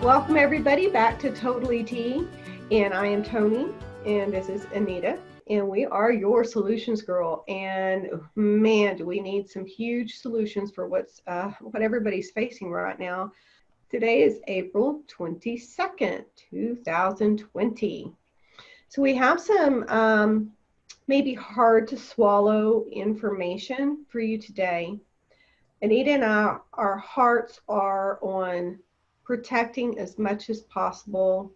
Welcome everybody back to TotallyT, and I am Tony, and this is Anita, and we are your solutions girl. And man, do we need some huge solutions for what everybody's facing right now. Today is April 22nd, 2020. So we have some maybe hard to swallow information for you today. Anita and I, our hearts are on protecting as much as possible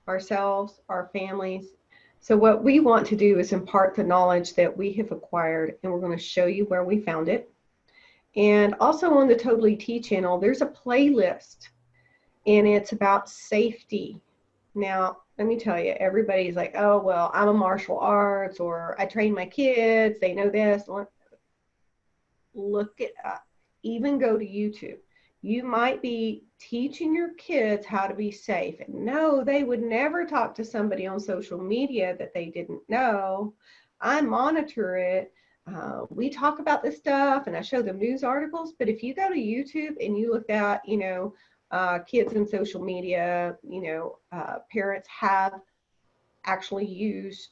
ourselves, our families. So what we want to do is impart the knowledge that we have acquired, and we're going to show you where we found it. And also on the TotallyT channel, there's a playlist, and it's about safety. Now, let me tell you, everybody's like, oh, well, I'm a martial arts, or I train my kids, they know this. Look it up. Even go to YouTube. You might be teaching your kids how to be safe. And no, they would never talk to somebody on social media that they didn't know. I monitor it. We talk about this stuff and I show them news articles. But if you go to YouTube and you look at, kids in social media, parents have actually used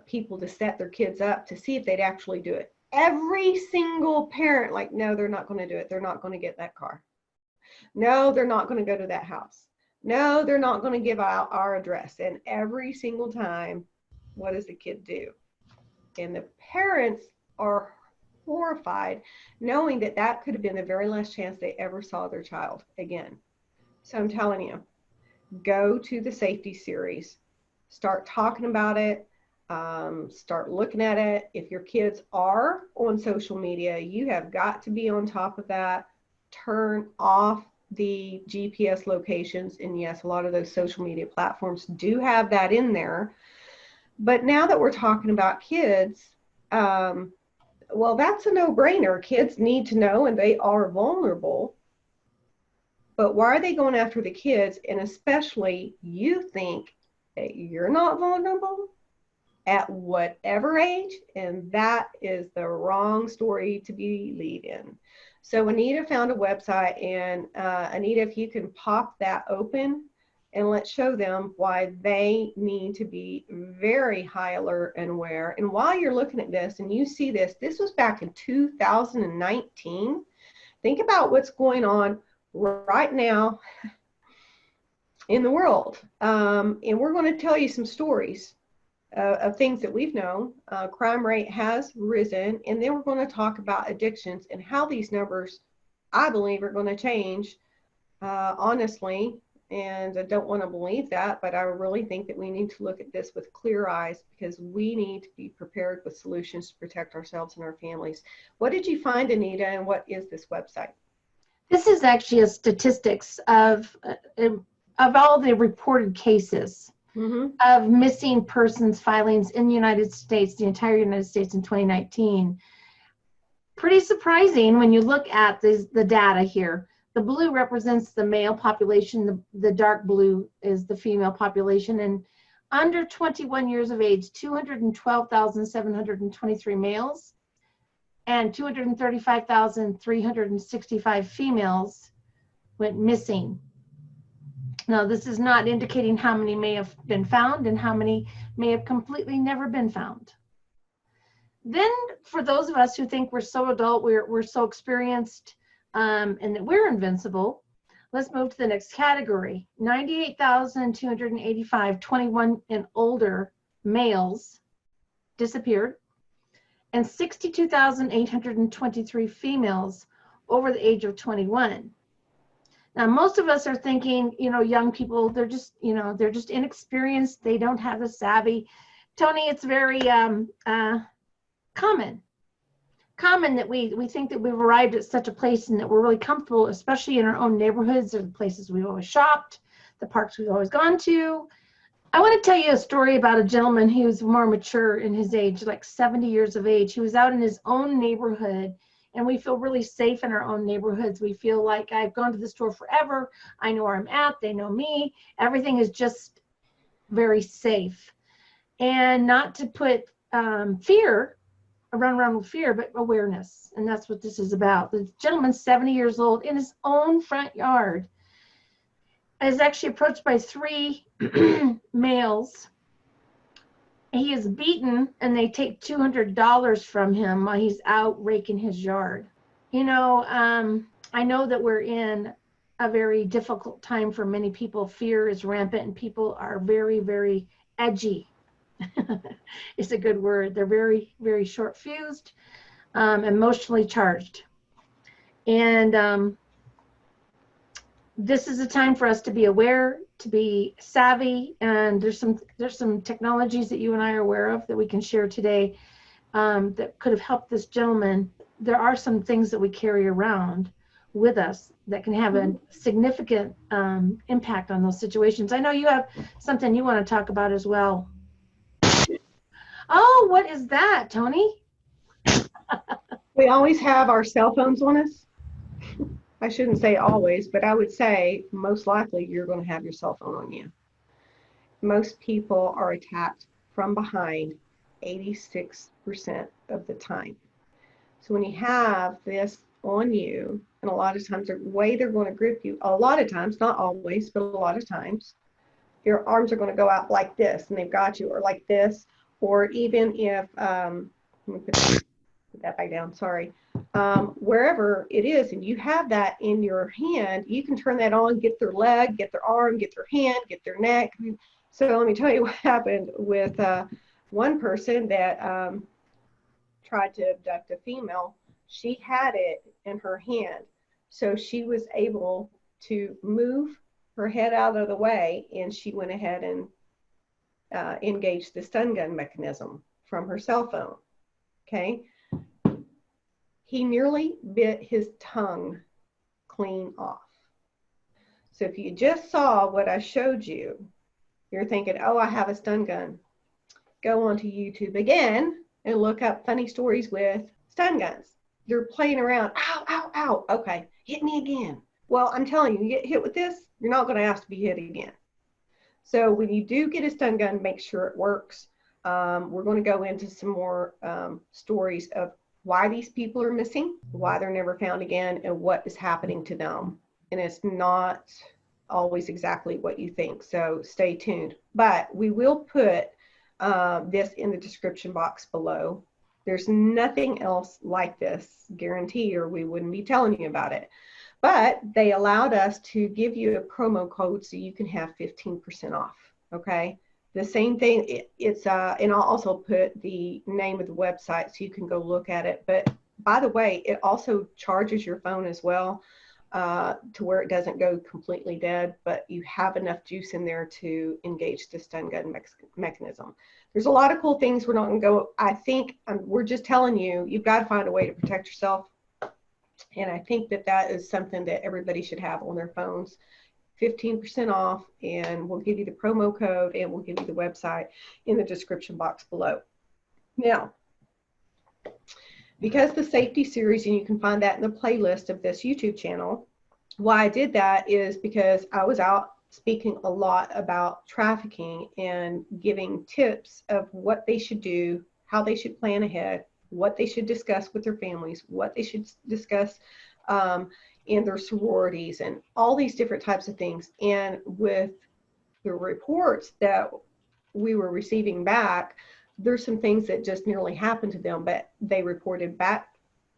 people to set their kids up to see if they'd actually do it. Every single parent, like, no, they're not going to do it. They're not going to get that car. No, they're not going to go to that house. No, they're not going to give out our address. And every single time, what does the kid do? And the parents are horrified knowing that that could have been the very last chance they ever saw their child again. So I'm telling you, go to the safety series, start talking about it. Start looking at it. If your kids are on social media, you have got to be on top of that. Turn off the GPS locations. And yes, a lot of those social media platforms do have that in there. But now that we're talking about kids, well, that's a no-brainer. Kids need to know, and they are vulnerable. But why are they going after the kids? And especially, you think that you're not vulnerable at whatever age, and that is the wrong story to believe in. So Anita found a website, and Anita, if you can pop that open, and let's show them why they need to be very high alert and aware. And while you're looking at this, and you see this was back in 2019. Think about what's going on right now in the world. And we're going to tell you some stories of things that we've known. Crime rate has risen, and then we're going to talk about addictions and how these numbers, I believe, are going to change, honestly. And I don't want to believe that, but I really think that we need to look at this with clear eyes, because we need to be prepared with solutions to protect ourselves and our families. What did you find, Anita, and what is this website? This is actually a statistics of all the reported cases of missing persons filings in the United States, the entire United States in 2019. Pretty surprising when you look at the data here. The blue represents the male population, the dark blue is the female population, and under 21 years of age, 212,723 males and 235,365 females went missing. Now, this is not indicating how many may have been found and how many may have completely never been found. Then, for those of us who think we're so adult, we're so experienced, and that we're invincible, let's move to the next category. 98,285 21 and older males disappeared, and 62,823 females over the age of 21. Now, most of us are thinking, young people, they're just inexperienced. They don't have the savvy. Tony, it's very common that we think that we've arrived at such a place and that we're really comfortable, especially in our own neighborhoods or the places we've always shopped, the parks we've always gone to. I want to tell you a story about a gentleman who was more mature in his age, like 70 years of age. He was out in his own neighborhood, and we feel really safe in our own neighborhoods. We feel like I've gone to the store forever. I know where I'm at. They know me. Everything is just very safe. And not to put fear, run around with fear, but awareness. And that's what this is about. The gentleman's 70 years old in his own front yard. I was actually approached by 3 males. He is beaten and they take $200 from him while he's out raking his yard. I know that we're in a very difficult time for many people. Fear is rampant and people are very, very edgy. It's a good word. They're very, very short fused, emotionally charged. And this is a time for us to be aware, to be savvy, and there's some technologies that you and I are aware of that we can share today that could have helped this gentleman. There are some things that we carry around with us that can have a significant impact on those situations. I know you have something you want to talk about as well. Oh, what is that, Tony? We always have our cell phones on us. I shouldn't say always, but I would say most likely you're going to have your cell phone on you. Most people are attacked from behind 86% of the time. So when you have this on you, and a lot of times the way they're going to grip you, a lot of times, not always, but a lot of times, your arms are going to go out like this and they've got you, or like this, or even if, let me put that back down, sorry. Wherever it is and you have that in your hand, you can turn that on, get their leg, get their arm, get their hand, get their neck. So let me tell you what happened with one person that tried to abduct a female. She had it in her hand. So she was able to move her head out of the way, and she went ahead and engaged the stun gun mechanism from her cell phone. Okay. He nearly bit his tongue clean off. So if you just saw what I showed you, you're thinking, oh, I have a stun gun. Go onto YouTube again and look up funny stories with stun guns. They're playing around. Ow, ow, ow. Okay, hit me again. Well, I'm telling you, you get hit with this, you're not going to ask to be hit again. So when you do get a stun gun, make sure it works. We're going to go into some more stories of why these people are missing, why they're never found again, and what is happening to them. And it's not always exactly what you think. So stay tuned. But we will put this in the description box below. There's nothing else like this, guaranteed, or we wouldn't be telling you about it. But they allowed us to give you a promo code so you can have 15% off. Okay. The same thing, and I'll also put the name of the website so you can go look at it. But by the way, it also charges your phone as well to where it doesn't go completely dead, but you have enough juice in there to engage the stun gun mechanism. There's a lot of cool things. We're not going to go, I think we're just telling you, you've got to find a way to protect yourself. And I think that is something that everybody should have on their phones. 15% off, and we'll give you the promo code and we'll give you the website in the description box below. Now, because the safety series, and you can find that in the playlist of this YouTube channel, why I did that is because I was out speaking a lot about trafficking and giving tips of what they should do, how they should plan ahead, what they should discuss with their families, what they should discuss in their sororities, and all these different types of things. And with the reports that we were receiving back, there's some things that just nearly happened to them, but they reported back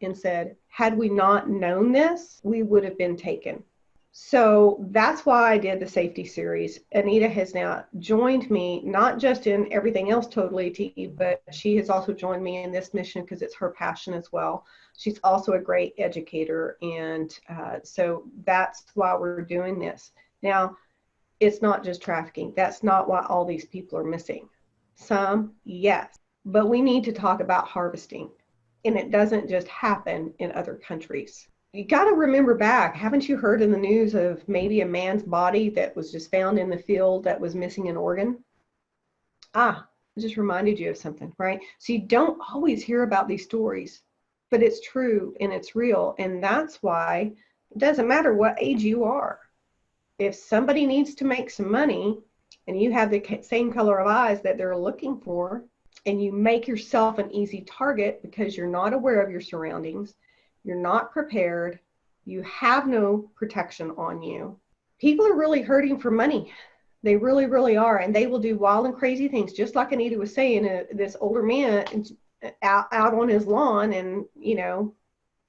and said, had we not known this, we would have been taken. So that's why I did the safety series. Anita has now joined me, not just in everything else TotallyT, but she has also joined me in this mission because it's her passion as well. She's also a great educator. And so that's why we're doing this. Now, it's not just trafficking. That's not why all these people are missing. Some, yes, but we need to talk about harvesting. And it doesn't just happen in other countries. You got to remember back, haven't you heard in the news of maybe a man's body that was just found in the field that was missing an organ? I just reminded you of something, right? So you don't always hear about these stories, but it's true and it's real. And that's why it doesn't matter what age you are. If somebody needs to make some money and you have the same color of eyes that they're looking for, and you make yourself an easy target because you're not aware of your surroundings, you're not prepared, you have no protection on you, People are really hurting for money. They really, really are. And they will do wild and crazy things. Just like Anita was saying, this older man out on his lawn, and,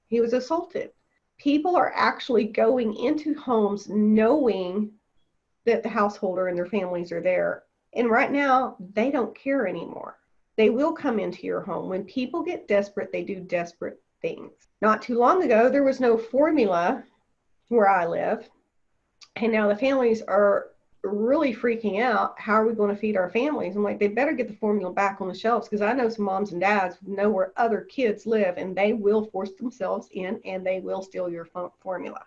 he was assaulted. People are actually going into homes knowing that the householder and their families are there. And right now, they don't care anymore. They will come into your home. When people get desperate, they do desperate things. Not too long ago, there was no formula where I live. And now the families are really freaking out. How are we going to feed our families? I'm like, they better get the formula back on the shelves, because I know some moms and dads know where other kids live, and they will force themselves in and they will steal your formula.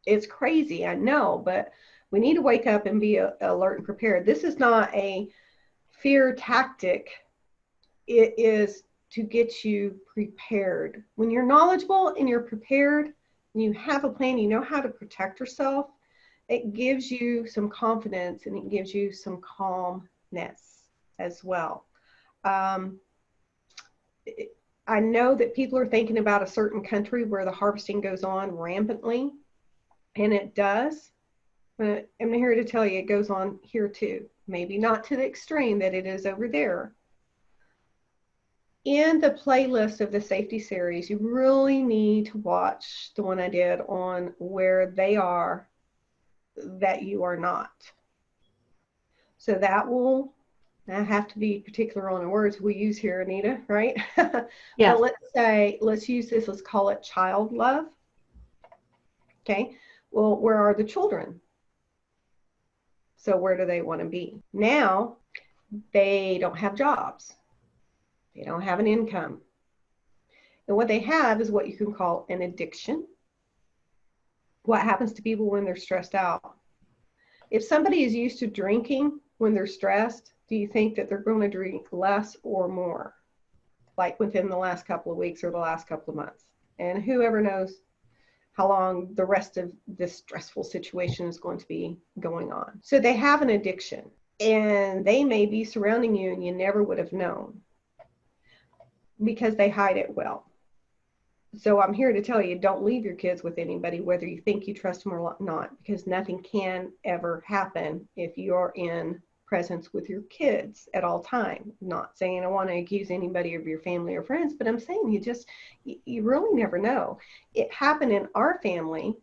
It's crazy, I know, but we need to wake up and be alert and prepared. This is not a fear tactic. It is to get you prepared. When you're knowledgeable and you're prepared, and you have a plan, you know how to protect yourself, it gives you some confidence and it gives you some calmness as well. I know that people are thinking about a certain country where the harvesting goes on rampantly, and it does. But I'm here to tell you it goes on here too. Maybe not to the extreme that it is over there. In the playlist of the safety series, you really need to watch the one I did on where they are that you are not. So that will, I have to be particular on the words we use here, Anita, right? Yeah. But let's use this, let's call it child love. Okay, well, where are the children? So where do they want to be? Now, they don't have jobs. They don't have an income. And what they have is what you can call an addiction. What happens to people when they're stressed out? If somebody is used to drinking when they're stressed, do you think that they're going to drink less or more, like within the last couple of weeks or the last couple of months? And whoever knows how long the rest of this stressful situation is going to be going on. So they have an addiction, and they may be surrounding you and you never would have known, because they hide it well. So I'm here to tell you, don't leave your kids with anybody, whether you think you trust them or not, because nothing can ever happen if you're in presence with your kids at all time. I'm not saying I want to accuse anybody of your family or friends, but I'm saying you really never know. It happened in our family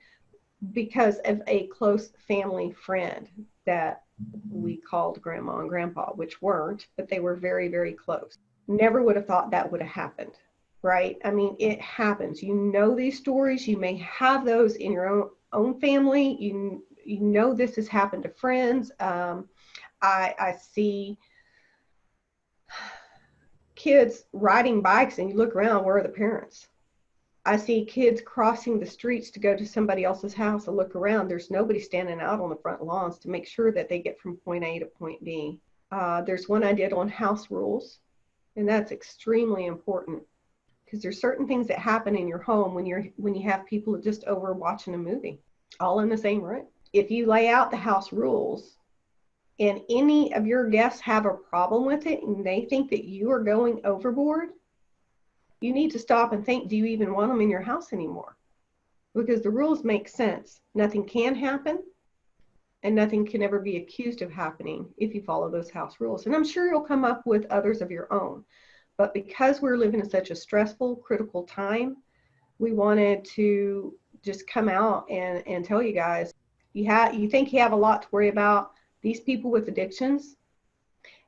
because of a close family friend that we called grandma and grandpa, which weren't, but they were very, very close. Never would have thought that would have happened, right? I mean, it happens. You know these stories. You may have those in your own family. You know this has happened to friends. I see kids riding bikes and you look around, where are the parents? I see kids crossing the streets to go to somebody else's house and look around. There's nobody standing out on the front lawns to make sure that they get from point A to point B. There's one I did on house rules, and that's extremely important, because there's certain things that happen in your home when you have people just over watching a movie, all in the same room. If you lay out the house rules and any of your guests have a problem with it and they think that you are going overboard, you need to stop and think, do you even want them in your house anymore? Because the rules make sense. Nothing can happen, and nothing can ever be accused of happening if you follow those house rules. And I'm sure you'll come up with others of your own. But because we're living in such a stressful, critical time, we wanted to just come out and tell you guys, you think you have a lot to worry about. These people with addictions,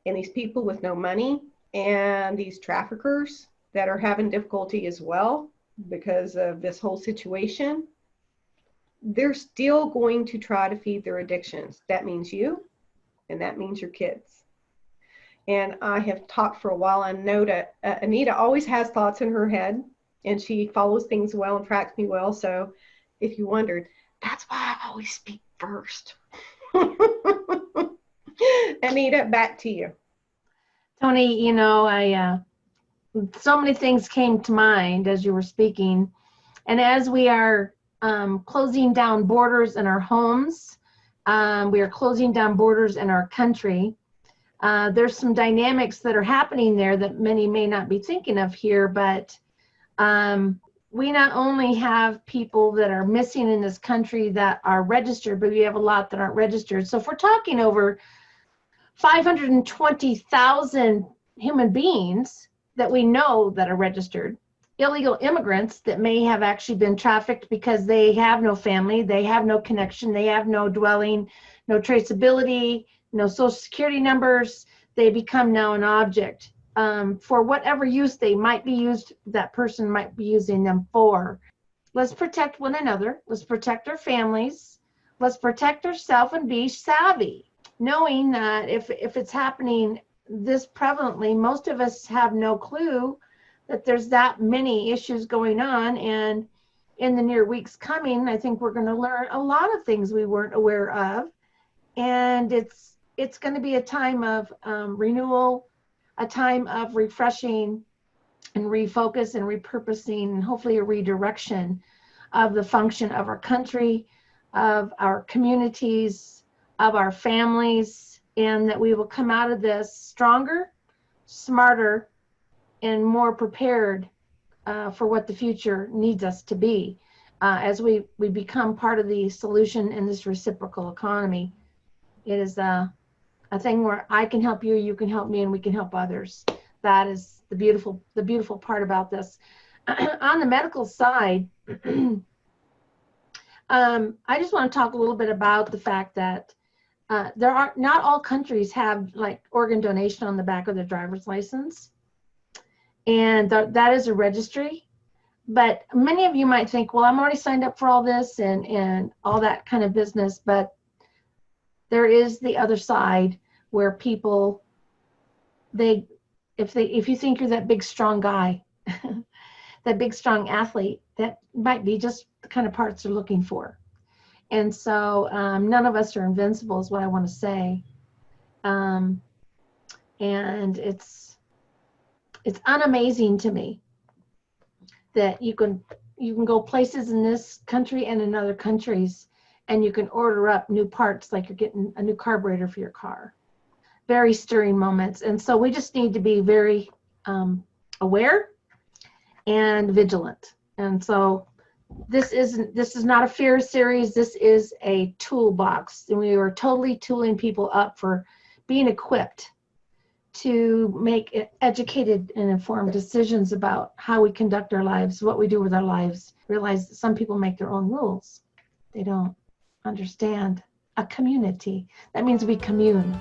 and these people with no money, and these traffickers that are having difficulty as well because of this whole situation, they're still going to try to feed their addictions. That means you, and that means your kids. And I have talked for a while. I know that Anita always has thoughts in her head, and she follows things well and tracks me well. So if you wondered, that's why I always speak first. Anita, back to you. Tony, so many things came to mind as you were speaking. And as we are closing down borders in our homes, we are closing down borders in our country. There's some dynamics that are happening there that many may not be thinking of here, but we not only have people that are missing in this country that are registered, but we have a lot that aren't registered. So if we're talking over 520,000 human beings that we know that are registered, illegal immigrants that may have actually been trafficked because they have no family, they have no connection, they have no dwelling, no traceability, no social security numbers, they become now an object for whatever use they might be used, that person might be using them for. Let's protect one another. Let's protect our families. Let's protect ourselves and be savvy, knowing that if it's happening this prevalently, most of us have no clue that there's that many issues going on. And in the near weeks coming, I think we're going to learn a lot of things we weren't aware of. And it's going to be a time of renewal, a time of refreshing and refocus and repurposing, and hopefully a redirection of the function of our country, of our communities, of our families, and that we will come out of this stronger, smarter, and more prepared for what the future needs us to be as we become part of the solution in this reciprocal economy. It is a thing where I can help you, you can help me, and we can help others. That is the beautiful part about this. On the medical side, I just want to talk a little bit about the fact that not all countries have like organ donation on the back of their driver's license. And that is a registry. But many of you might think, well, I'm already signed up for all this and all that kind of business. But there is the other side where people, if you think you're that big, strong guy, that big, strong athlete, that might be just the kind of parts they're looking for. And so none of us are invincible is what I want to say. And it's unamazing to me that you can go places in this country and in other countries, and you can order up new parts like you're getting a new carburetor for your car. Very stirring moments. And so we just need to be very aware and vigilant. And so this is not a fear series. This is a toolbox, and we are totally tooling people up for being equipped to make educated and informed decisions about how we conduct our lives, what we do with our lives. Realize that some people make their own rules. They don't understand a community. That means we commune.